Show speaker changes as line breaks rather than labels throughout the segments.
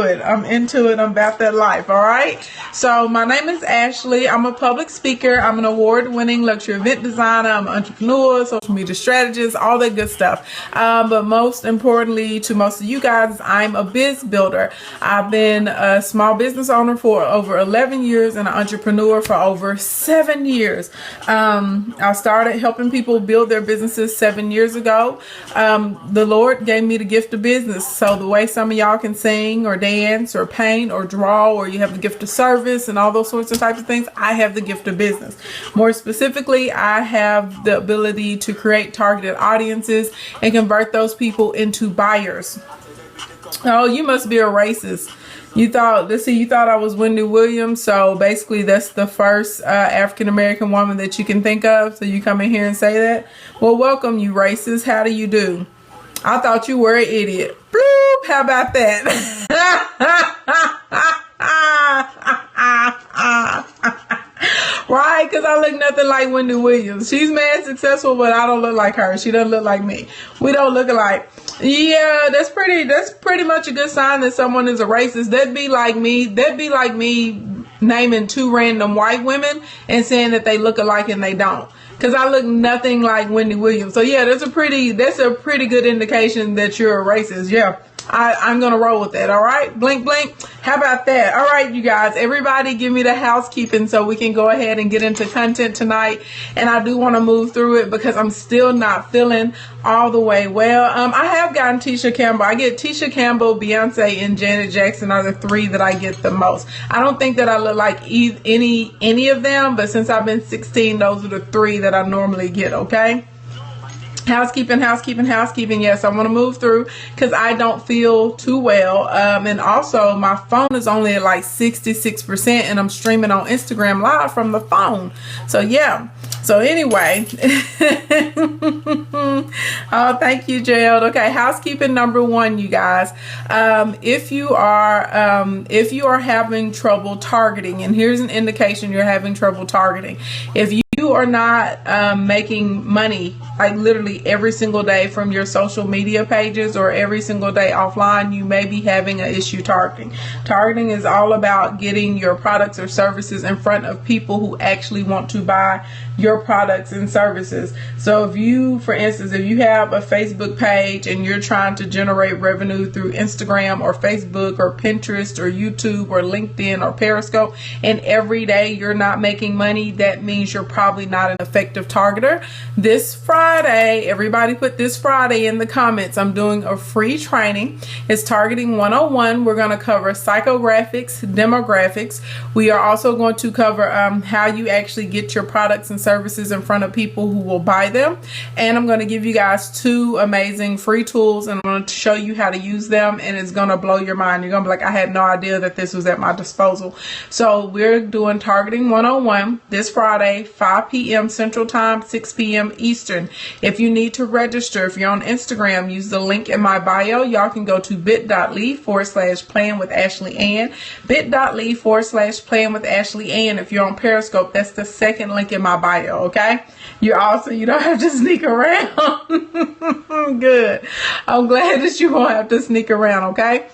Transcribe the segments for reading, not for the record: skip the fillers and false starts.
I'm into it. I'm about that life. All right. So my name is Ashley. I'm a public speaker. I'm an award-winning luxury event designer. I'm an entrepreneur, social media strategist, all that good stuff. But most importantly, to most of you guys, I'm a biz builder. I've been a small business owner for over 11 years and an entrepreneur for over 7 years. I started helping people build their businesses 7 years ago. The Lord gave me the gift of business. So the way some of y'all can sing or dance or paint or draw, or you have the gift of service and all those sorts of types of things, I have the gift of business. More specifically, I have the ability to create targeted audiences and convert those people into buyers. Oh, you must be a racist. You thought I was Wendy Williams. So basically that's the first African-American woman that you can think of. So you come in here and say that. Well, welcome, you racist. How do you do? I thought you were an idiot. Bloop, how about that? Right? Because I look nothing like Wendy Williams. She's mad successful, but I don't look like her. She doesn't look like me. We don't look alike. Yeah, that's pretty much a good sign that someone is a racist. That'd be like me naming two random white women and saying that they look alike and they don't. Because I look nothing like Wendy Williams. So yeah, that's a pretty good indication that you're a racist. Yeah. I'm going to roll with that. All right. Blink, blink. How about that? All right, you guys, everybody give me the housekeeping so we can go ahead and get into content tonight. And I do want to move through it because I'm still not feeling all the way well. I have gotten Tisha Campbell. I get Tisha Campbell, Beyonce, and Janet Jackson are the three that I get the most. I don't think that I look like any of them, but since I've been 16, those are the three that I normally get. Okay. Housekeeping. Yes, I want to move through because I don't feel too well. And also my phone is only at like 66% and I'm streaming on Instagram live from the phone. So yeah. So anyway, oh, thank you, Gerald. Okay. Housekeeping number one, you guys. If you are having trouble targeting, and here's an indication you're having trouble targeting. If you are not making money like literally every single day from your social media pages or every single day offline, you may be having an issue targeting. Targeting is all about getting your products or services in front of people who actually want to buy your products and services. So if you, for instance, if you have a Facebook page and you're trying to generate revenue through Instagram or Facebook or Pinterest or YouTube or LinkedIn or Periscope, and every day you're not making money, that means you're probably not an effective targeter. This Friday, everybody put this Friday in the comments, I'm doing a free training. It's Targeting 101. We're going to cover psychographics, demographics. We are also going to cover how you actually get your products and services in front of people who will buy them. And I'm going to give you guys two amazing free tools and I'm going to show you how to use them, and it's going to blow your mind. You're going to be like, I had no idea that this was at my disposal. So we're doing Targeting 101 this Friday, 5 p.m. Central Time, 6 p.m. Eastern. If you need to register, if you're on Instagram, use the link in my bio. Y'all can go to bit.ly/playing-with-Ashley-Ann, bit.ly/playing-with-Ashley-Ann. If you're on Periscope, that's the second link in my bio. Okay. You don't have to sneak around. Good. I'm glad that you won't have to sneak around. Okay.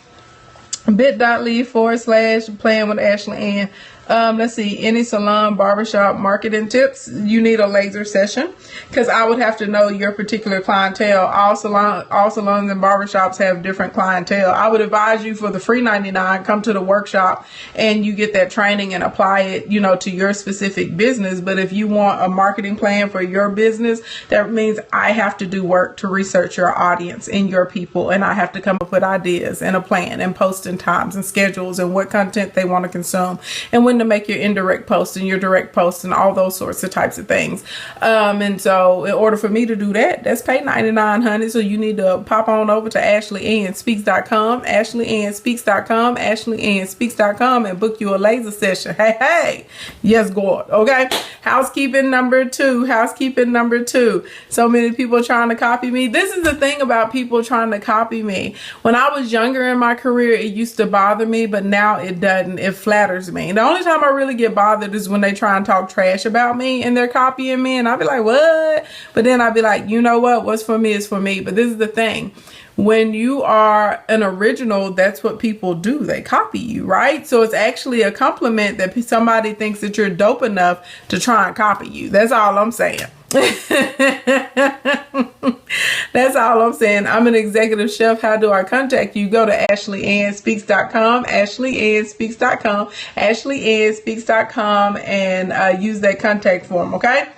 bit.ly/playing-with-Ashley-Ann. Let's see, any salon, barbershop, marketing tips, you need a laser session because I would have to know your particular clientele. All salons and barbershops have different clientele. I would advise you for the free 99, come to the workshop and you get that training and apply it, to your specific business. But if you want a marketing plan for your business, that means I have to do work to research your audience and your people. And I have to come up with ideas and a plan and posting times and schedules and what content they want to consume and when to make your indirect posts and your direct posts and all those sorts of types of things. And so in order for me to do that, that's pay $99, honey. So you need to pop on over to AshleyAnnSpeaks.com, AshleyAnnSpeaks.com, AshleyAnnSpeaks.com and book you a laser session. Hey. Yes, God. Okay. Housekeeping number two. So many people trying to copy me. This is the thing about people trying to copy me. When I was younger in my career, it used to bother me, but now it doesn't. It flatters me. The only time I really get bothered is when they try and talk trash about me and they're copying me, and I'll be like, what? But then I'll be like, you know what? What's for me is for me. But this is the thing. when you are an original, that's what people do. They copy you, right? So it's actually a compliment that somebody thinks that you're dope enough to try and copy you. That's all I'm saying. That's all I'm saying. I'm an executive chef. How do I contact you? Go to AshleyAnnSpeaks.com, AshleyAnnSpeaks.com, AshleyAnnSpeaks.com, and use that contact form, okay?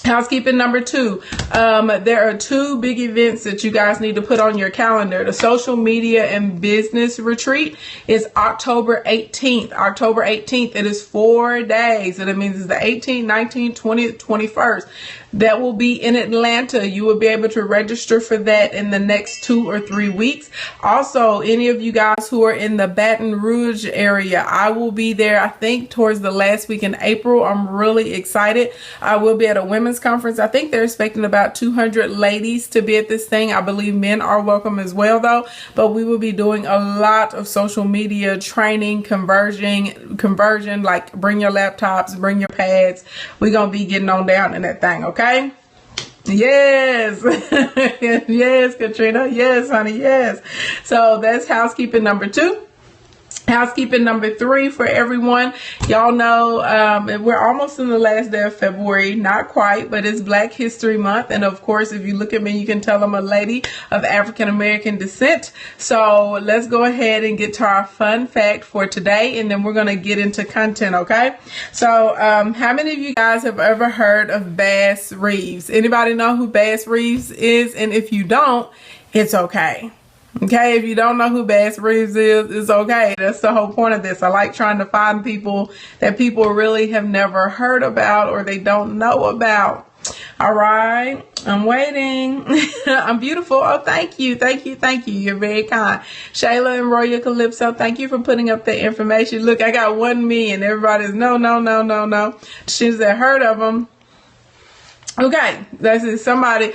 Housekeeping number 2. There are 2 big events that you guys need to put on your calendar. The social media and business retreat is October 18th. October 18th. It is 4 days. So that means it's the 18th, 19th, 20th, 21st. That will be in Atlanta. You will be able to register for that in the next 2 or 3 weeks. Also, any of you guys who are in the Baton Rouge area, I will be there, I think, towards the last week in April. I'm really excited. I will be at a women's conference. I think they're expecting about 200 ladies to be at this thing. I believe men are welcome as well, though. But we will be doing a lot of social media training, conversion, like bring your laptops, bring your pads. We're going to be getting on down in that thing, okay? Yes. Yes, Katrina. Yes, honey. Yes. So that's housekeeping number 2. Housekeeping number 3 for everyone. Y'all know we're almost in the last day of February. Not quite, but it's Black History Month. And of course, if you look at me, you can tell I'm a lady of African American descent. So let's go ahead and get to our fun fact for today. And then we're going to get into content, okay? So how many of you guys have ever heard of Bass Reeves? Anybody know who Bass Reeves is? And if you don't, it's okay. Okay, if you don't know who Bass Reeves is, it's okay. That's the whole point of this. I like trying to find people that people really have never heard about or they don't know about. All right, I'm waiting. I'm beautiful. Oh, thank you. Thank you. Thank you. You're very kind. Shayla and Roya Calypso, thank you for putting up the information. Look, I got 1 million. Everybody's no. She's that heard of them. Okay, that's it. Somebody,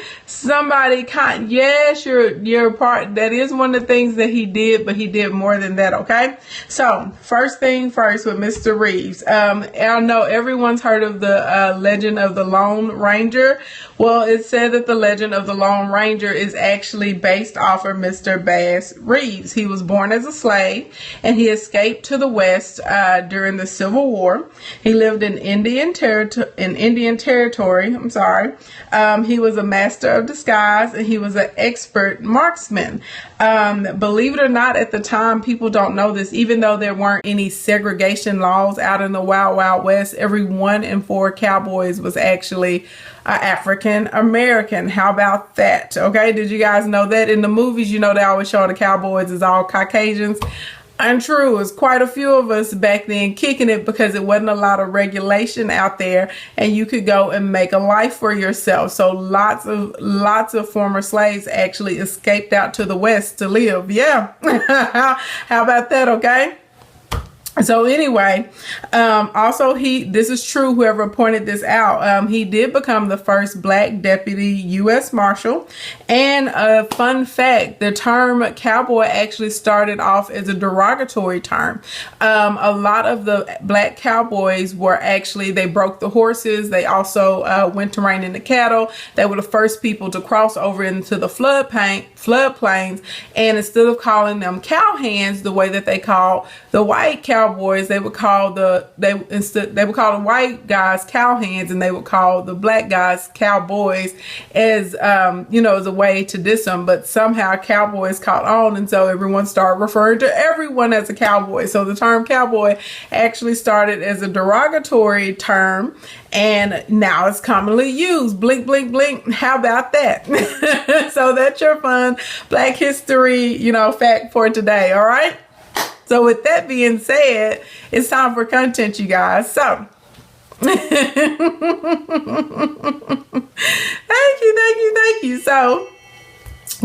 yes, you're part. That is one of the things that he did, but he did more than that. Okay, so first thing first with Mr. Reeves. I know everyone's heard of the legend of the Lone Ranger. Well, it's said that the legend of the Lone Ranger is actually based off of Mr. Bass Reeves. He was born as a slave and he escaped to the West during the Civil War. He lived in Indian Territory. I'm sorry. He was a master of disguise and he was an expert marksman. Believe it or not, at the time, people don't know this, even though there weren't any segregation laws out in the Wild Wild West, every 1 in 4 cowboys was actually African American. How about that? Okay, did you guys know that? In the movies, you know, they always show the cowboys as all Caucasians. Untrue. It's quite a few of us back then kicking it because it wasn't a lot of regulation out there and you could go and make a life for yourself. So lots of former slaves actually escaped out to the West to live. Yeah. How about that? Okay. So anyway, also this is true, whoever pointed this out, he did become the first Black deputy U.S. Marshal. And a fun fact, the term cowboy actually started off as a derogatory term. A lot of the Black cowboys were actually, they broke the horses. They also went to rein in the cattle. They were the first people to cross over into the floodplains. And instead of calling them cowhands the way that they called the white cowboys, they would call the white guys cowhands and they would call the Black guys cowboys as as a way to diss them. But somehow cowboys caught on, and so everyone started referring to everyone as a cowboy. So the term cowboy actually started as a derogatory term and now it's commonly used. Blink, blink, blink. How about that? So that's your fun Black history, fact for today. All right. So with that being said, it's time for content, you guys. So thank you. So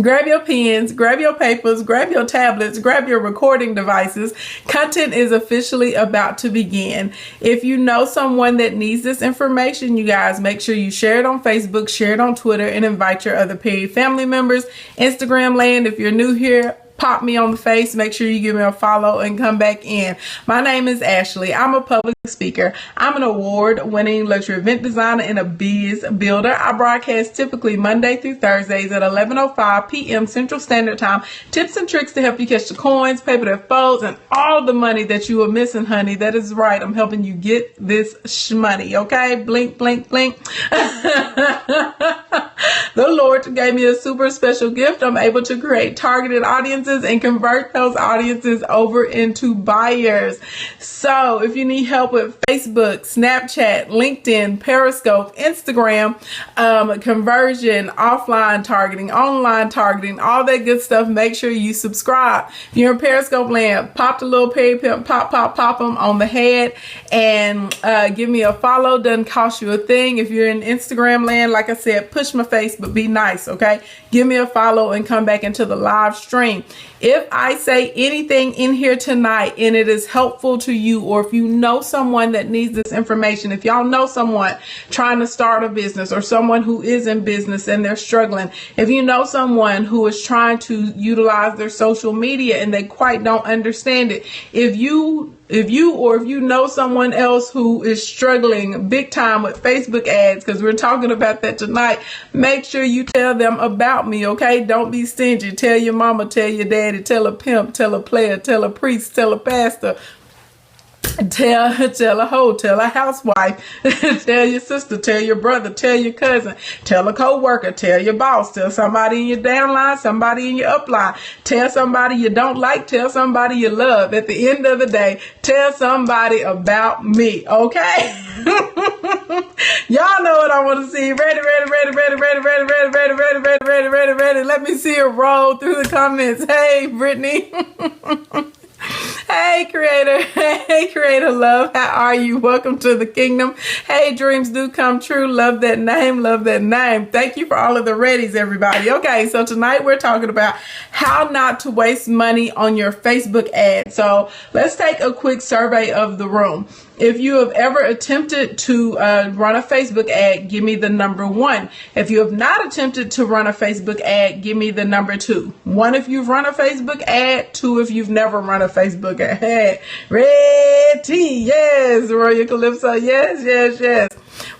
grab your pens, grab your papers, grab your tablets, grab your recording devices. Content is officially about to begin. If you know someone that needs this information, you guys, make sure you share it on Facebook, share it on Twitter, and invite your other Period family members. Instagram land, if you're new here, pop me on the face. Make sure you give me a follow and come back in. My name is Ashley. I'm a public speaker. I'm an award-winning luxury event designer and a biz builder. I broadcast typically Monday through Thursdays at 11:05 p.m. Central Standard Time. Tips and tricks to help you catch the coins, paper that folds, and all the money that you are missing, honey. That is right. I'm helping you get this money, okay? Blink, blink, blink. The Lord gave me a super special gift. I'm able to create targeted audiences and convert those audiences over into buyers. So if you need help with Facebook, Snapchat, LinkedIn, Periscope, Instagram, conversion, offline targeting, online targeting, all that good stuff, make sure you subscribe. If you're in Periscope land, pop the little Perry Pimp, pop them on the head, and give me a follow. Doesn't cost you a thing. If you're in Instagram land, like I said, push my face, but be nice, okay? Give me a follow and come back into the live stream. If I say anything in here tonight and it is helpful to you, or if you know someone that needs this information, if y'all know someone trying to start a business or someone who is in business and they're struggling, if you know someone who is trying to utilize their social media and they quite don't understand it, if you know someone else who is struggling big time with Facebook ads, because we're talking about that tonight, make sure you tell them about me, okay? Don't be stingy. Tell your mama, tell your daddy, tell a pimp, tell a player, tell a priest, tell a pastor, tell a hoe, tell a housewife, tell your sister, tell your brother, tell your cousin, tell a co-worker, tell your boss, tell somebody in your downline, somebody in your upline, tell somebody you don't like, tell somebody you love. At the end of the day, tell somebody about me, okay? Y'all know what I want to see. Ready. Let me see it roll through the comments. Hey, Brittany. Hey creator love, how are you? Welcome to the kingdom. Hey, dreams do come true. Love that name. Thank you for all of the readies, everybody. Okay, so tonight we're talking about how not to waste money on your Facebook ad. So let's take a quick survey of the room. If you have ever attempted to run a Facebook ad, give me the number 1. If you have not attempted to run a Facebook ad, give me the number 2. 1 if you've run a Facebook ad, 2 if you've never run a Facebook ad. Red T, yes. Royal Calypso, yes.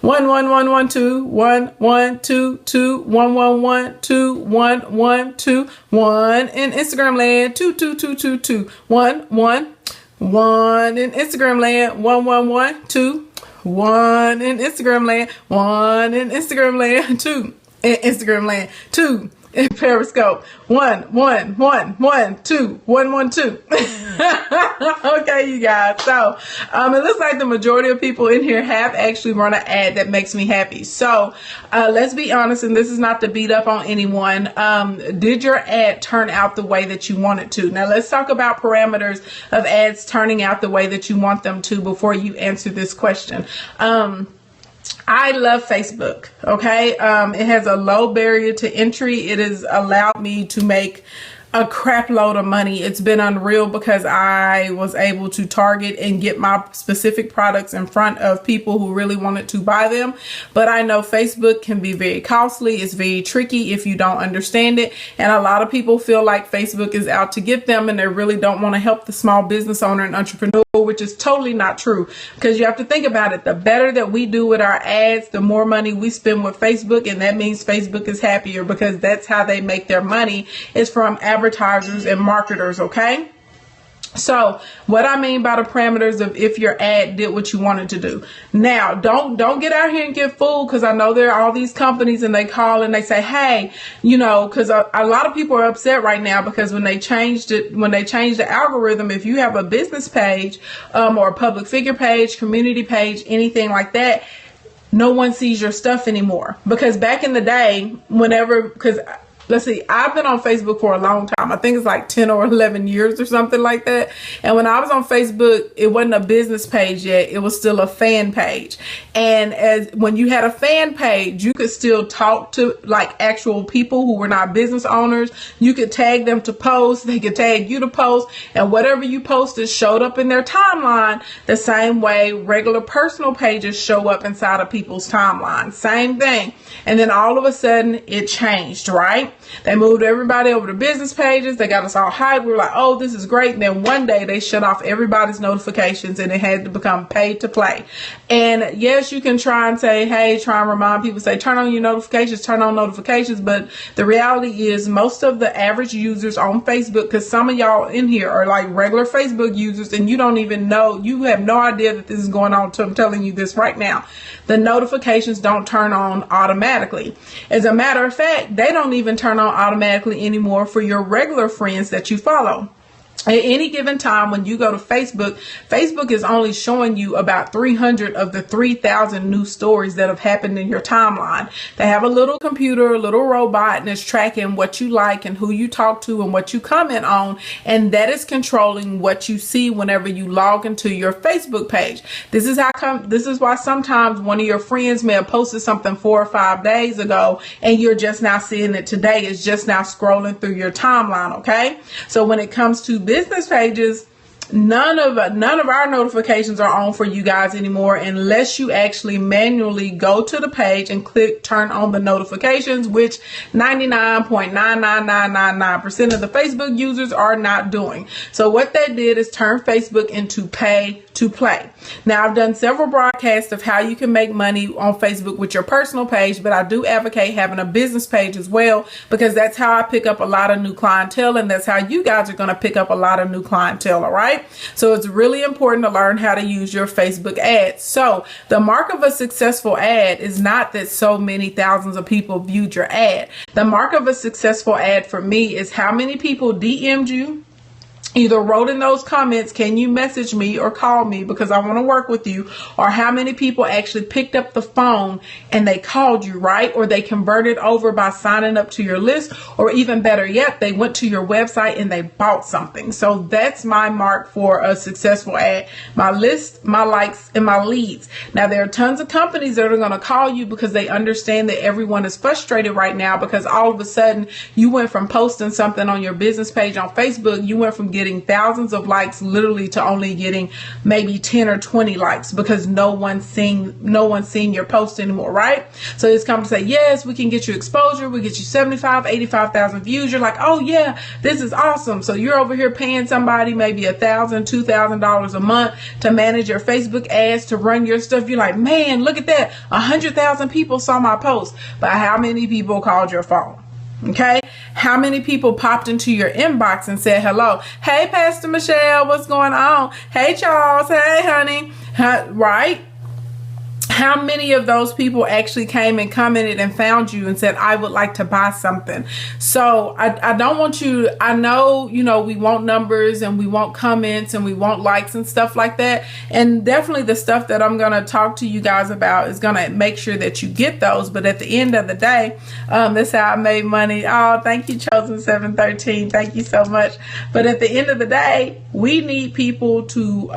1 1 1 1 2 1 1 2 2 1 1 1 2 1 1 2 1 in Instagram land 2 2 2 2 2 1 1 1 in Instagram land 1 1 1 2 1 in Instagram land 1 in Instagram land 2 in Instagram land 2 in Periscope 1 1 1 1 2 1 1 2. Okay, you guys. So it looks like the majority of people in here have actually run an ad that makes me happy. So let's be honest, and this is not to beat up on anyone. Did your ad turn out the way that you want it to? Now let's talk about parameters of ads turning out the way that you want them to before you answer this question. I love Facebook, okay? It has a low barrier to entry. It has allowed me to make a crap load of money. It's been unreal because I was able to target and get my specific products in front of people who really wanted to buy them. But I know Facebook can be very costly. It's very tricky if you don't understand it. And a lot of people feel like Facebook is out to get them and they really don't want to help the small business owner and entrepreneur, which is totally not true. Because you have to think about it. The better that we do with our ads, the more money we spend with Facebook. And that means Facebook is happier because that's how they make their money, is from advertisers and marketers, okay? So what I mean by the parameters of if your ad did what you wanted to do. Now, don't get out here and get fooled, because I know there are all these companies and they call and they say, hey, you know, because a lot of people are upset right now because when they changed the algorithm, if you have a business page or a public figure page, community page, anything like that, no one sees your stuff anymore. Because back in the day, let's see, I've been on Facebook for a long time. I think it's like 10 or 11 years or something like that. And when I was on Facebook, it wasn't a business page yet. It was still a fan page. And when you had a fan page, you could still talk to like actual people who were not business owners. You could tag them to post. They could tag you to post. And whatever you posted showed up in their timeline the same way regular personal pages show up inside of people's timeline. Same thing. And then all of a sudden it changed, right? They moved everybody over to business pages. They got us all hyped. We were like, oh, this is great. And then one day they shut off everybody's notifications and it had to become paid to play. And yes, you can try and say, hey, try and remind people, say, turn on your notifications, turn on notifications. But the reality is most of the average users on Facebook, because some of y'all in here are like regular Facebook users and you don't even know, you have no idea that this is going on. So I'm telling you this right now. The notifications don't turn on automatically. As a matter of fact, they don't even turn on automatically anymore for your regular friends that you follow. At any given time, when you go to Facebook, Facebook is only showing you about 300 of the 3,000 new stories that have happened in your timeline. They have a little computer, a little robot, and it's tracking what you like and who you talk to and what you comment on. And that is controlling what you see whenever you log into your Facebook page. This is why sometimes one of your friends may have posted something 4 or 5 days ago and you're just now seeing it today. It's just now scrolling through your timeline. Okay. So when it comes to business pages, none of our notifications are on for you guys anymore unless you actually manually go to the page and click turn on the notifications, which 99.99999% of the Facebook users are not doing. So what they did is turn Facebook into pay to play. Now, I've done several broadcasts of how you can make money on Facebook with your personal page, but I do advocate having a business page as well, because that's how I pick up a lot of new clientele, and that's how you guys are going to pick up a lot of new clientele. All right. So it's really important to learn how to use your Facebook ads. So the mark of a successful ad is not that so many thousands of people viewed your ad. The mark of a successful ad for me is how many people DM'd you, either wrote in those comments, can you message me or call me because I want to work with you, or how many people actually picked up the phone and they called you, right? Or they converted over by signing up to your list, or even better yet, they went to your website and they bought something. So that's my mark for a successful ad: my list, my likes, and my leads. Now, there are tons of companies that are going to call you because they understand that everyone is frustrated right now, because all of a sudden you went from posting something on your business page on Facebook, you went from getting thousands of likes literally to only getting maybe 10 or 20 likes because no one's seeing your post anymore, right? So this company say, yes, we can get you exposure, we get you 75, 85,000 views. You're like, oh yeah, this is awesome. So you're over here paying somebody maybe $1,000, $2,000 a month to manage your Facebook ads, to run your stuff. You're like, man, look at that, 100,000 people saw my post. But how many people called your phone? Okay, how many people popped into your inbox and said hello? Hey, Pastor Michelle, what's going on? Hey, Charles. Hey, honey. Right? How many of those people actually came and commented and found you and said, I would like to buy something? So I don't want you, I know, we want numbers and we want comments and we want likes and stuff like that. And definitely the stuff that I'm going to talk to you guys about is going to make sure that you get those. But at the end of the day, that's how I made money. Oh, thank you, Chosen 713. Thank you so much. But at the end of the day, we need people to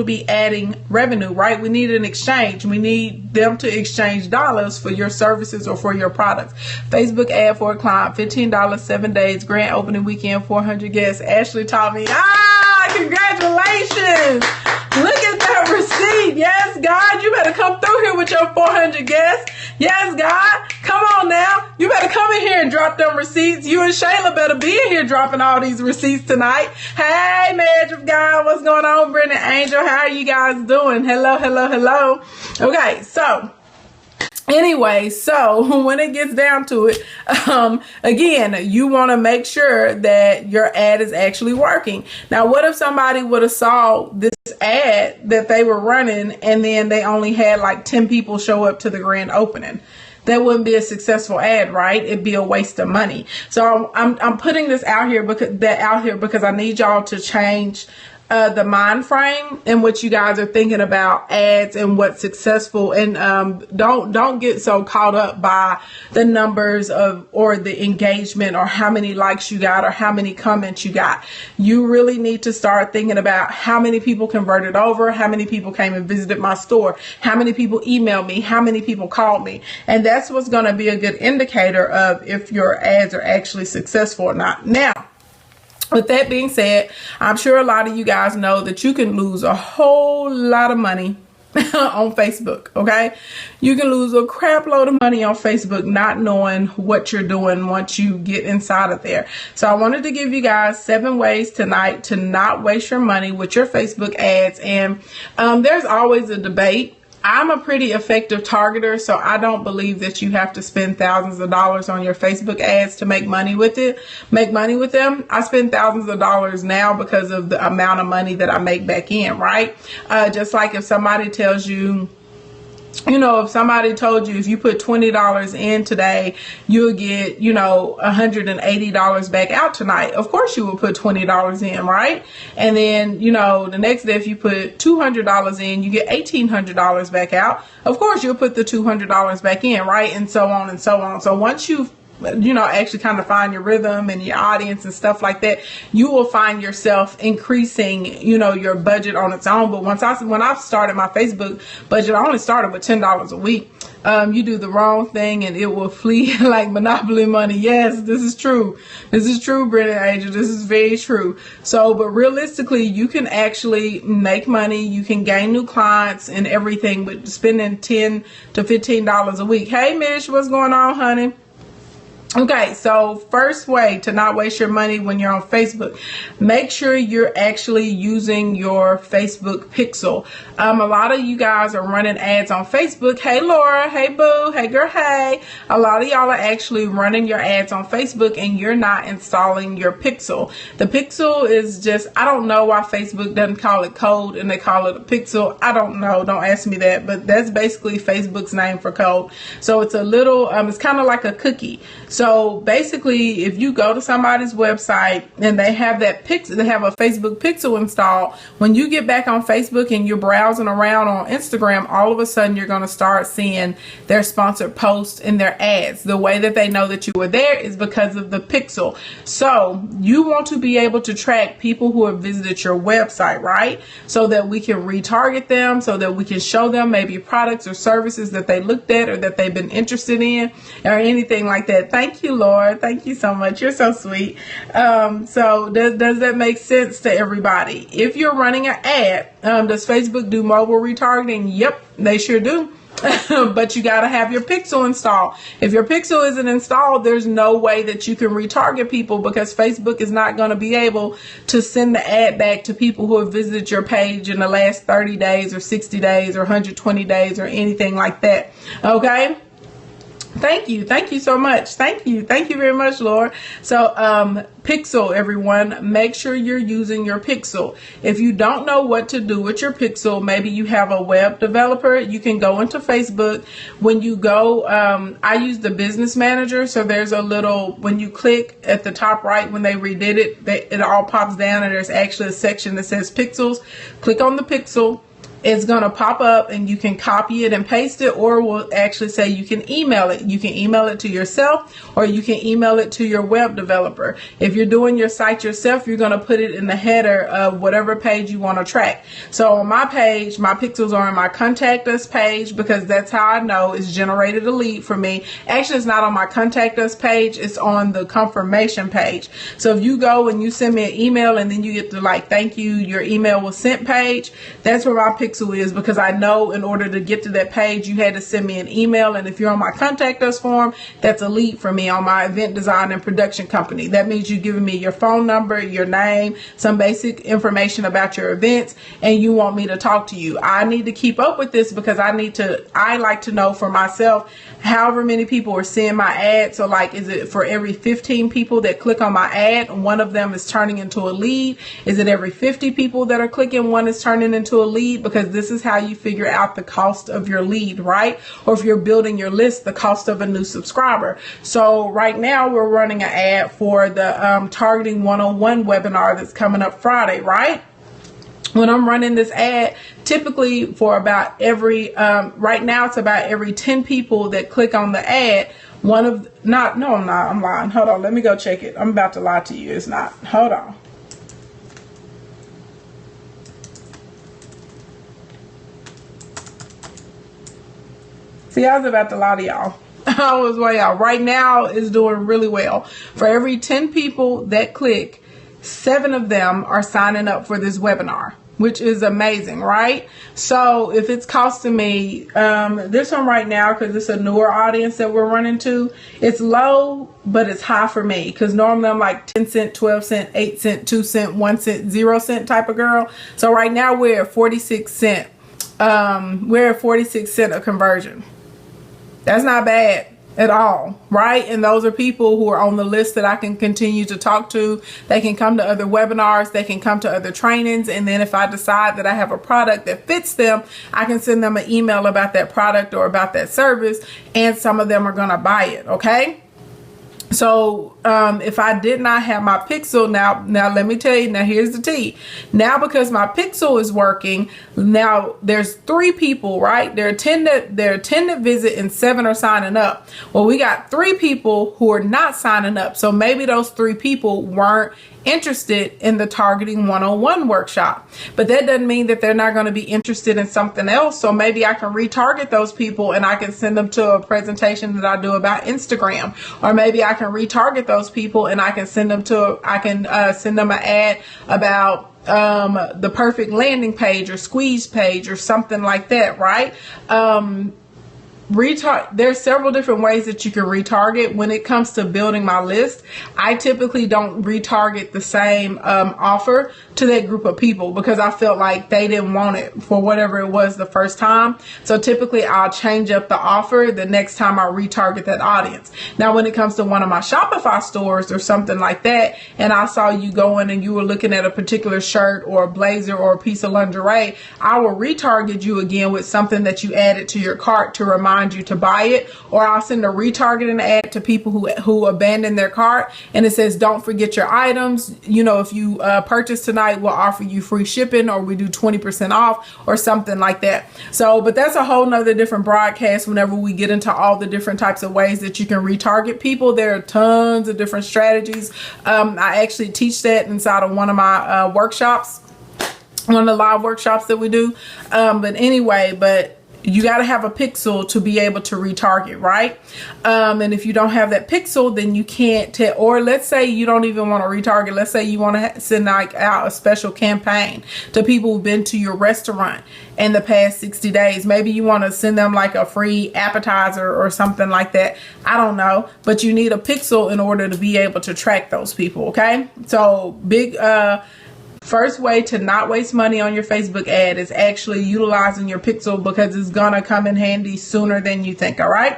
be adding revenue, right? We need an exchange. We need them to exchange dollars for your services or for your products. Facebook ad for a client, $15, 7 days, grand opening weekend, 400 guests. Ashley taught me. Congratulations. Look at that receipt. Yes, God, you better come through here with your 400 guests. Yes, God, come on now. You better come in here and drop them receipts. You and Shayla better be in here dropping all these receipts tonight. Hey, Madge of God, what's going on? Brendan, Angel, how are you guys doing? Hello, hello, hello. Okay, so anyway, so when it gets down to it, again, you want to make sure that your ad is actually working. Now, what if somebody would have saw this ad that they were running and then they only had like 10 people show up to the grand opening? That wouldn't be a successful ad, right? It'd be a waste of money. So I'm putting this out here because I need y'all to change the mind frame in which you guys are thinking about ads and what's successful, and don't get so caught up by the numbers or the engagement or how many likes you got or how many comments you got. You really need to start thinking about how many people converted over, how many people came and visited my store, how many people emailed me, how many people called me, and that's what's going to be a good indicator of if your ads are actually successful or not. Now, with that being said, I'm sure a lot of you guys know that you can lose a whole lot of money on Facebook, okay? You can lose a crap load of money on Facebook not knowing what you're doing once you get inside of there. So I wanted to give you guys 7 ways tonight to not waste your money with your Facebook ads. And there's always a debate. I'm a pretty effective targeter, so I don't believe that you have to spend thousands of dollars on your Facebook ads to make money with them. I spend thousands of dollars now because of the amount of money that I make back in, right? Just like if somebody tells you, if somebody told you if you put $20 in today, you'll get, $180 back out tonight. Of course you will put $20 in, right? And then, the next day if you put $200 in, you get $1,800 back out. Of course you'll put the $200 back in, right? And so on and so on. So once you actually kind of find your rhythm and your audience and stuff like that, you will find yourself increasing, your budget on its own. But when I started my Facebook budget, I only started with $10 a week. You do the wrong thing and it will flee like monopoly money. Yes, this is true. This is true, Brennan Angel. This is very true. So, but realistically, you can actually make money. You can gain new clients and everything with spending $10 to $15 a week. Hey, Mish, what's going on, honey? Okay, so first way to not waste your money when you're on Facebook, make sure you're actually using your Facebook pixel. A lot of you guys are running ads on Facebook. Hey, Laura. Hey, Boo. Hey, girl. Hey. A lot of y'all are actually running your ads on Facebook and you're not installing your pixel. The pixel is just, I don't know why Facebook doesn't call it code and they call it a pixel. I don't know. Don't ask me that, but that's basically Facebook's name for code. So it's a little, it's kind of like a cookie. So basically, if you go to somebody's website and they have that pixel, they have a Facebook pixel installed, when you get back on Facebook and you're browsing around on Instagram, all of a sudden you're going to start seeing their sponsored posts and their ads. The way that they know that you were there is because of the pixel. So you want to be able to track people who have visited your website, right? So that we can retarget them, so that we can show them maybe products or services that they looked at or that they've been interested in or anything like that. Thank you, Lord. Thank you so much. You're so sweet. So does that make sense to everybody? If you're running an ad, does Facebook do mobile retargeting? Yep, they sure do. But you got to have your pixel installed. If your pixel isn't installed, there's no way that you can retarget people because Facebook is not going to be able to send the ad back to people who have visited your page in the last 30 days or 60 days or 120 days or anything like that. Okay? Thank you. Thank you so much. Thank you. Thank you very much, Laura. So, pixel, everyone, make sure you're using your pixel. If you don't know what to do with your pixel, maybe you have a web developer, you can go into Facebook. When you go, I use the business manager. So there's a little, when you click at the top right, when they redid it, it all pops down and there's actually a section that says pixels. Click on the pixel. It's going to pop up and you can copy it and paste it, or we'll actually say you can email it. You can email it to yourself or you can email it to your web developer. If you're doing your site yourself, you're going to put it in the header of whatever page you want to track. So on my page, my pixels are on my contact us page because that's how I know it's generated a lead for me. Actually, it's not on my contact us page. It's on the confirmation page. So if you go and you send me an email and then you get the thank you, your email was sent page, that's where my pixel is, because I know in order to get to that page you had to send me an email. And if you're on my contact us form, that's a lead for me on my event design and production company. That means you giving me your phone number, your name, some basic information about your events, and you want me to talk to you. I need to keep up with this because I like to know for myself however many people are seeing my ad. So is it for every 15 people that click on my ad, one of them is turning into a lead? Is it every 50 people that are clicking, one is turning into a lead? Because this is how you figure out the cost of your lead, right? Or if you're building your list, the cost of a new subscriber. So right now we're running an ad for the Targeting 101 webinar that's coming up Friday, right? When I'm running this ad, typically for about every, right now it's about every 10 people that click on the ad, I'm lying. Hold on, let me go check it. I'm about to lie to you. It's not. Hold on. See, I was about to lie to y'all. I was way out. Right now it's doing really well. For every 10 people that click, 7 of them are signing up for this webinar, which is amazing, right? So if it's costing me, this one right now, because it's a newer audience that we're running to, it's low, but it's high for me, because normally I'm like 10 cent, 12 cent, 8 cent, 2 cent, 1 cent, 0 cent type of girl. So right now we're at 46 cent. We're at 46 cent a conversion. That's not bad at all, right? And those are people who are on the list that I can continue to talk to. They can come to other webinars, they can come to other trainings, and then if I decide that I have a product that fits them, I can send them an email about that product or about that service, and some of them are going to buy it, okay? So if I did not have my pixel, now let me tell you, now here's the tea. Now because my pixel is working, now there's 3 people, right? There are 10 that visit and 7 are signing up. Well, we got 3 people who are not signing up. So maybe those 3 people weren't interested in the Targeting 101 workshop, but that doesn't mean that they're not going to be interested in something else. So maybe I can retarget those people and I can send them to a presentation that I do about Instagram, or maybe I can retarget those people and I can send them to send them an ad about the perfect landing page or squeeze page or something like that, right? There's several different ways that you can retarget. When it comes to building my list, I typically don't retarget the same offer to that group of people because I felt like they didn't want it for whatever it was the first time. So typically I'll change up the offer the next time I retarget that audience. Now when it comes to one of my Shopify stores or something like that, and I saw you going and you were looking at a particular shirt or a blazer or a piece of lingerie, I will retarget you again with something that you added to your cart to remind you to buy it, or I'll send a retargeting ad to people who abandon their cart, and it says don't forget your items. You know, if you purchase tonight, we'll offer you free shipping, or we do 20% off or something like that. So, but that's a whole nother different broadcast whenever we get into all the different types of ways that you can retarget people. There are tons of different strategies. I actually teach that inside of one of my workshops, one of the live workshops that we do. But anyway, you got to have a pixel to be able to retarget, right? And if you don't have that pixel, then you can't tell. Or let's say you don't even want to retarget. Let's say you want to send out a special campaign to people who've been to your restaurant in the past 60 days. Maybe you want to send them like a free appetizer or something like that. I don't know. But you need a pixel in order to be able to track those people, okay? So first way to not waste money on your Facebook ad is actually utilizing your pixel, because it's gonna come in handy sooner than you think. All right,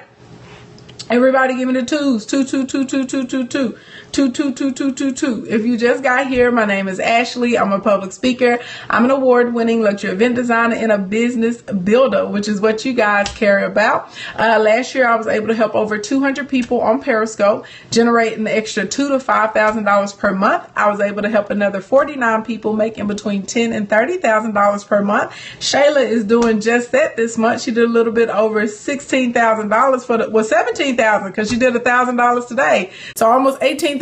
everybody give me the twos. 2 2 2 2 2 2 2 2 2 2 2 2 2. If you just got here, my name is Ashley. I'm a public speaker. I'm an award-winning luxury event designer and a business builder, which is what you guys care about. Last year, I was able to help over 200 people on Periscope generate an extra $2,000 to $5,000 per month. I was able to help another 49 people make in between $10,000 and $30,000 per month. Shayla is doing just that this month. She did a little bit over $16,000 $17,000 because she did $1,000 today. So almost $18,000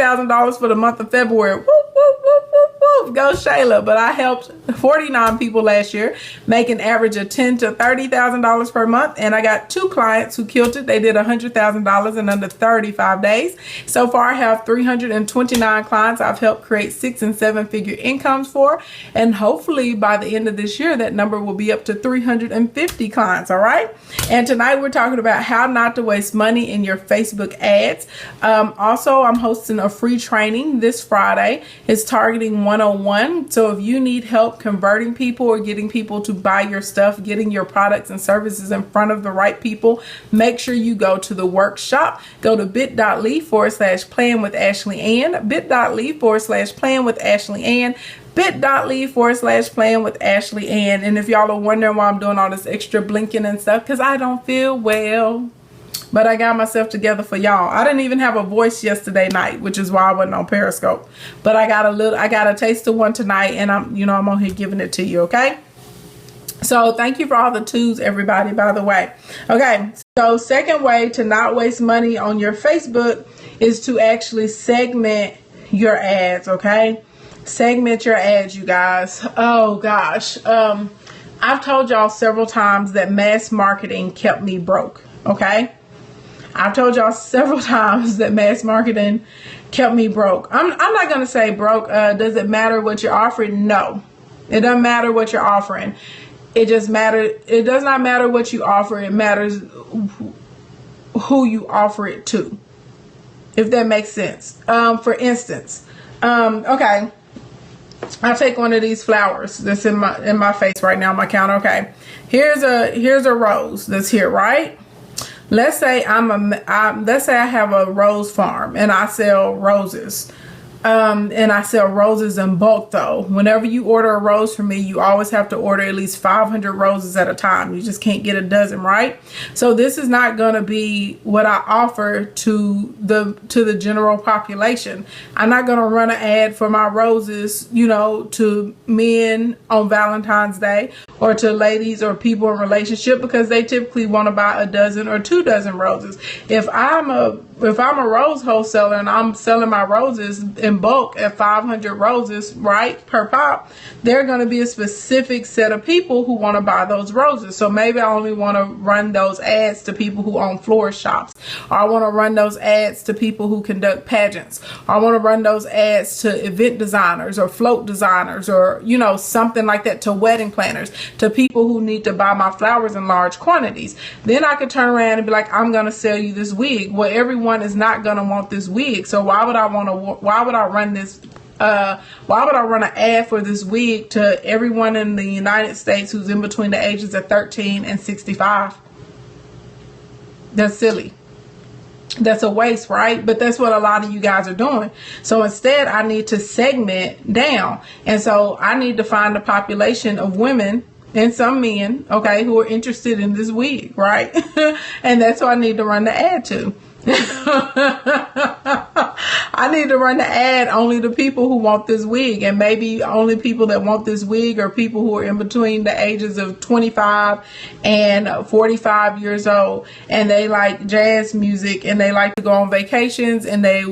for the month of February. Whoop, whoop, whoop, whoop, whoop. Go Shayla. But I helped 49 people last year make an average of $10,000 to $30,000 per month. And I got 2 clients who killed it. They did $100,000 in under 35 days. So far, I have 329 clients I've helped create 6- and 7-figure incomes for. And hopefully by the end of this year, that number will be up to 350 clients. All right. And tonight we're talking about how not to waste money in your Facebook ads. Also, I'm hosting a free training this Friday. It's Targeting 101. So if you need help converting people or getting people to buy your stuff, getting your products and services in front of the right people, make sure you go to the workshop. Go to bit.ly/playing with Ashley Ann, bit.ly/playing with Ashley Ann, bit.ly/playing with Ashley Ann. And if y'all are wondering why I'm doing all this extra blinking and stuff, because I don't feel well. But I got myself together for y'all. I didn't even have a voice yesterday night, which is why I wasn't on Periscope. But I got a taste of one tonight, and I'm on here giving it to you, okay? So thank you for all the twos, everybody, by the way. Okay, so second way to not waste money on your Facebook is to actually segment your ads, okay? Segment your ads, you guys. Oh gosh. I've told y'all several times that mass marketing kept me broke, okay? I've told y'all several times that mass marketing kept me broke. I'm not going to say broke. Does it matter what you're offering? No, it doesn't matter what you're offering. It just matters. It does not matter what you offer. It matters who you offer it to, if that makes sense. For instance, okay, I'll take one of these flowers that's in my face right now on my counter. Okay, here's a rose that's here, right? Let's say let's say I have a rose farm and I sell roses. And I sell roses in bulk though. Whenever you order a rose from me, you always have to order at least 500 roses at a time. You just can't get a dozen, right? So this is not going to be what I offer to the general population. I'm not going to run an ad for my roses, you know, to men on Valentine's Day or to ladies or people in relationship, because they typically want to buy a dozen or 2 dozen roses. If I'm a rose wholesaler and I'm selling my roses in bulk at 500 roses, right, per pop, there are going to be a specific set of people who want to buy those roses. So maybe I only want to run those ads to people who own florist shops, or I want to run those ads to people who conduct pageants, or I want to run those ads to event designers or float designers, or, you know, something like that, to wedding planners, to people who need to buy my flowers in large quantities. Then I could turn around and be like, I'm going to sell you this wig. Well, everyone is not going to want this wig. So why would I run an ad for this wig to everyone in the United States who's in between the ages of 13 and 65? That's silly. That's a waste, right? But that's what a lot of you guys are doing. So instead, I need to segment down. And so I need to find a population of women and some men, okay, who are interested in this wig, right? And that's who I need to run the ad to. I need to run the ad only to people who want this wig, and maybe only people that want this wig are people who are in between the ages of 25 and 45 years old, and they like jazz music, and they like to go on vacations, and they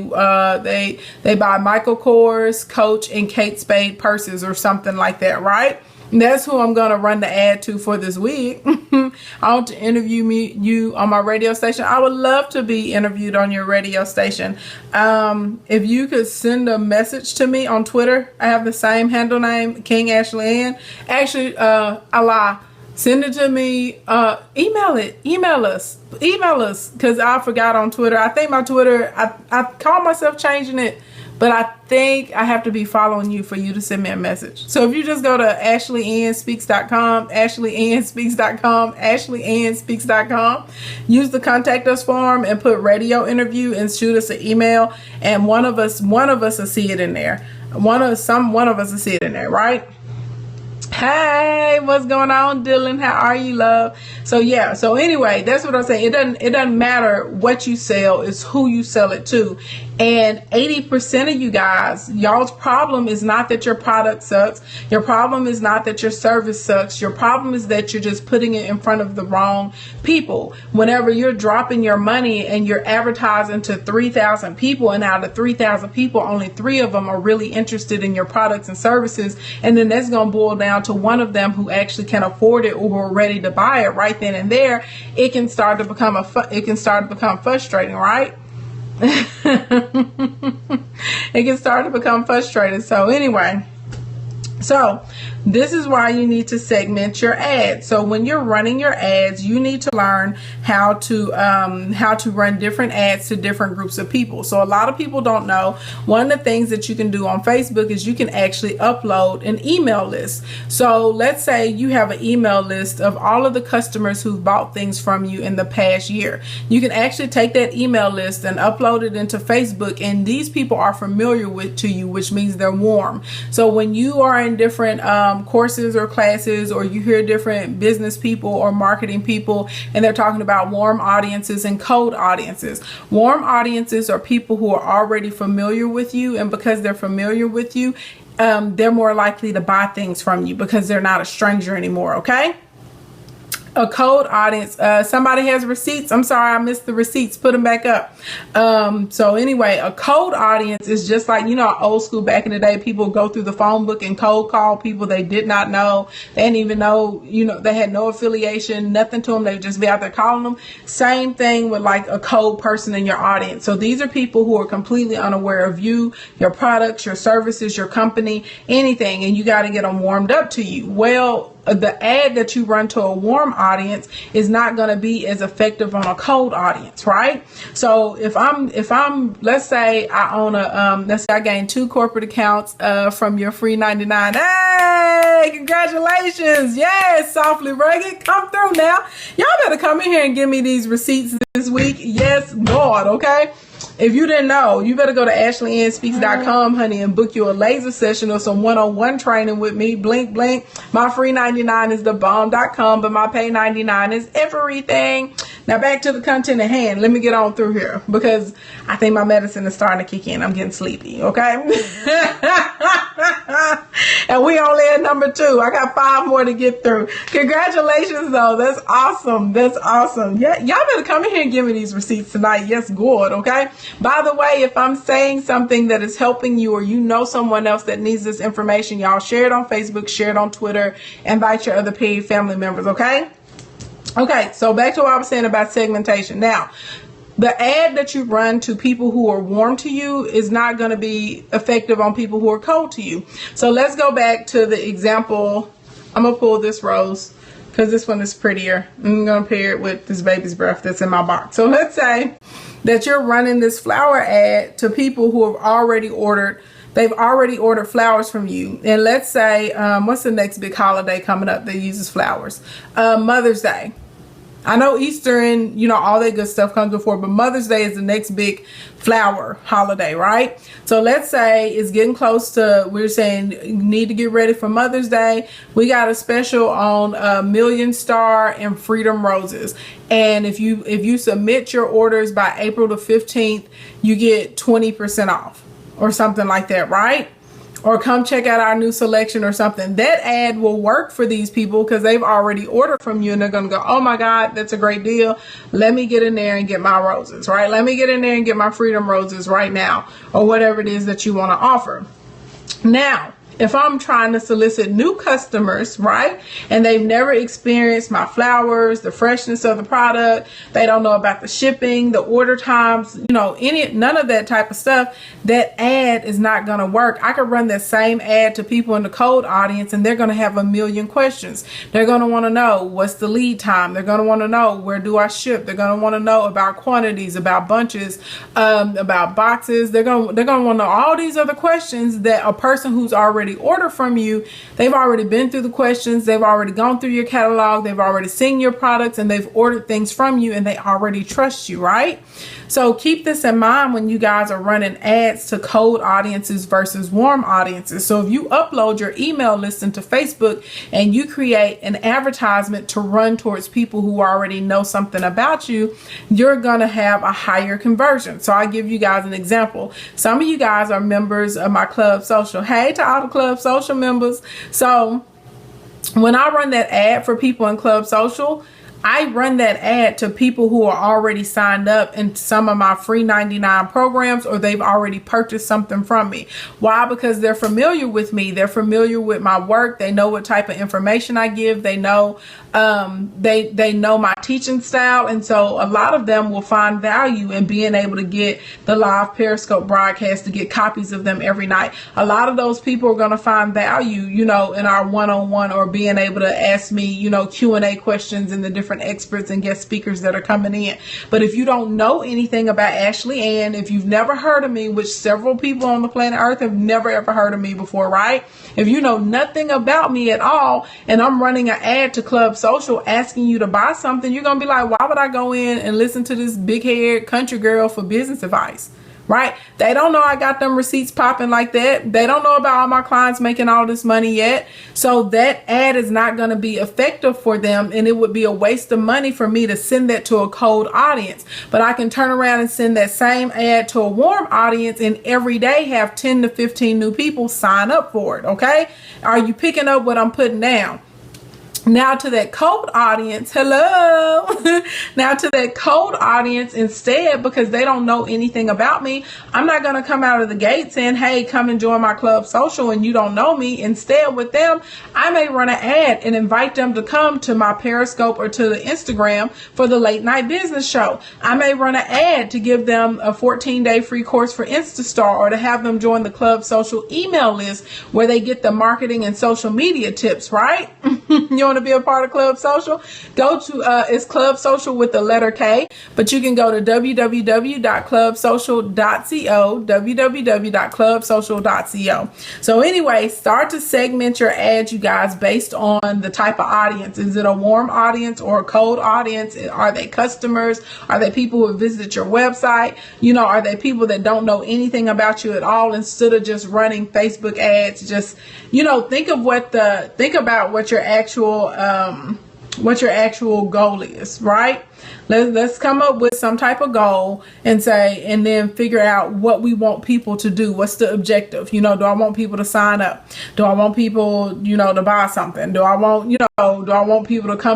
buy Michael Kors, Coach, and Kate Spade purses or something like that, right? That's who I'm going to run the ad to for this week. I want to interview you on my radio station. I would love to be interviewed on your radio station. If you could send a message to me on Twitter, I have the same handle name, King Ashley Ann. Actually, I lie. Send it to me. Email us, because I forgot on Twitter. I think my Twitter, I call myself changing it, but I think I have to be following you for you to send me a message. So if you just go to AshleyAnnSpeaks.com, AshleyAnnSpeaks.com, use the contact us form and put radio interview and shoot us an email, and one of us will see it in there. One of us will see it in there, right? Hey, what's going on, Dylan? How are you, love? So yeah, so anyway, that's what I'm saying. It doesn't matter what you sell, it's who you sell it to. And 80% of you guys, y'all's problem is not that your product sucks. Your problem is not that your service sucks. Your problem is that you're just putting it in front of the wrong people. Whenever you're dropping your money and you're advertising to 3,000 people, and out of 3,000 people, only 3 of them are really interested in your products and services, and then that's going to boil down to one of them who actually can afford it or who are ready to buy it right then and there, it can start to become frustrating, right? It can start to become frustrating. So anyway, so this is why you need to segment your ads. So when you're running your ads, you need to learn how to run different ads to different groups of people. So a lot of people don't know, one of the things that you can do on Facebook is you can actually upload an email list. So let's say you have an email list of all of the customers who've bought things from you in the past year. You can actually take that email list and upload it into Facebook, and these people are familiar to you, which means they're warm. So when you are in different courses or classes, or you hear different business people or marketing people, and they're talking about warm audiences and cold audiences. Warm audiences are people who are already familiar with you, and because they're familiar with you, they're more likely to buy things from you because they're not a stranger anymore, okay? A cold audience. Somebody has receipts. I'm sorry, I missed the receipts. Put them back up. So anyway, a cold audience is just like, old school back in the day, people go through the phone book and cold call people they did not know. They didn't even know, they had no affiliation, nothing to them. They would just be out there calling them. Same thing with like a cold person in your audience. So these are people who are completely unaware of you, your products, your services, your company, anything, and you got to get them warmed up to you. Well, the ad that you run to a warm audience is not going to be as effective on a cold audience, right? So if I'm let's say I own let's say I gained 2 corporate accounts from your free 99. Hey, congratulations. Yes, Softly Rugged, come through now. Y'all better come in here and give me these receipts this week. Yes, Lord, okay? If you didn't know, you better go to AshleyAnnSpeaks.com, honey, and book you a laser session or some one-on-one training with me. Blink, blink. My free 99 is thebomb.com, but my pay 99 is everything. Now back to the content at hand. Let me get on through here because I think my medicine is starting to kick in. I'm getting sleepy, okay? And we only at number 2. I got 5 more to get through. Congratulations, though. That's awesome. That's awesome. Yeah, y'all better come in here and give me these receipts tonight. Yes, good, okay? By the way, if I'm saying something that is helping you or you know someone else that needs this information, y'all share it on Facebook, share it on Twitter, invite your other paid family members, okay? Okay, so back to what I was saying about segmentation. Now, the ad that you run to people who are warm to you is not going to be effective on people who are cold to you. So let's go back to the example. I'm going to pull this rose because this one is prettier. I'm going to pair it with this baby's breath that's in my box. So let's say that you're running this flower ad to people who have already ordered. They've already ordered flowers from you. And let's say, what's the next big holiday coming up that uses flowers? Mother's Day. I know Easter and, all that good stuff comes before, but Mother's Day is the next big flower holiday, right? So let's say it's getting close to, we're saying you need to get ready for Mother's Day. We got a special on Million Star and Freedom Roses. And if you submit your orders by April the 15th, you get 20% off or something like that, right? Or come check out our new selection or something. That ad will work for these people because they've already ordered from you and they're going to go, oh my God, that's a great deal. Let me get in there and get my roses, right? Let me get in there and get my Freedom Roses right now, or whatever it is that you want to offer. Now, if I'm trying to solicit new customers, right, and they've never experienced my flowers, the freshness of the product, they don't know about the shipping, the order times, none of that type of stuff, that ad is not going to work. I could run that same ad to people in the cold audience and they're going to have a million questions. They're going to want to know what's the lead time. They're going to want to know where do I ship. They're going to want to know about quantities, about bunches, about boxes. They're going to want to know all these other questions that a person who's already order from you, they've already been through the questions, they've already gone through your catalog, they've already seen your products, and they've ordered things from you, and they already trust you, right? So keep this in mind when you guys are running ads to cold audiences versus warm audiences. So if you upload your email list into Facebook and you create an advertisement to run towards people who already know something about you, you're going to have a higher conversion. So I give you guys an example. Some of you guys are members of my Club Social. Hey to all the Club Social members. So when I run that ad for people in Club Social, I run that ad to people who are already signed up in some of my free 99 programs, or they've already purchased something from me. Why? Because they're familiar with me. They're familiar with my work. They know what type of information I give. They know they know my teaching style. And so a lot of them will find value in being able to get the live Periscope broadcast, to get copies of them every night. A lot of those people are going to find value, in our one-on-one, or being able to ask me, Q&A questions and the different experts and guest speakers that are coming in. But if you don't know anything about Ashley Ann, if you've never heard of me, which several people on the planet Earth have never ever heard of me before, right? If you know nothing about me at all, and I'm running an ad to Club Social asking you to buy something, you're going to be like, why would I go in and listen to this big-haired country girl for business advice? Right? They don't know I got them receipts popping like that. They don't know about all my clients making all this money yet. So that ad is not going to be effective for them, and it would be a waste of money for me to send that to a cold audience. But I can turn around and send that same ad to a warm audience, and every day have 10 to 15 new people sign up for it. Okay? Are you picking up what I'm putting down? Now to that cold audience, hello. Now to that cold audience instead, because they don't know anything about me, I'm not going to come out of the gate saying, hey, come and join my Club Social and you don't know me. Instead with them, I may run an ad and invite them to come to my Periscope or to the Instagram for the Late Night Business Show. I may run an ad to give them a 14-day free course for Instastar, or to have them join the Club Social email list where they get the marketing and social media tips, right? You want to be a part of Club Social? Go to it's Club Social with the letter K, but you can go to www.clubsocial.co, www.clubsocial.co. So anyway, start to segment your ads, you guys, based on the type of audience. Is it a warm audience or a cold audience? Are they customers? Are they people who visit your website? You know, are they people that don't know anything about you at all? Instead of just running Facebook ads, just, you know, think about what your actual goal is, right? Let's come up with some type of goal and then figure out what we want people to do. What's the objective? You know, do I want people to sign up? Do I want people, you know, to buy something? Do I want people to come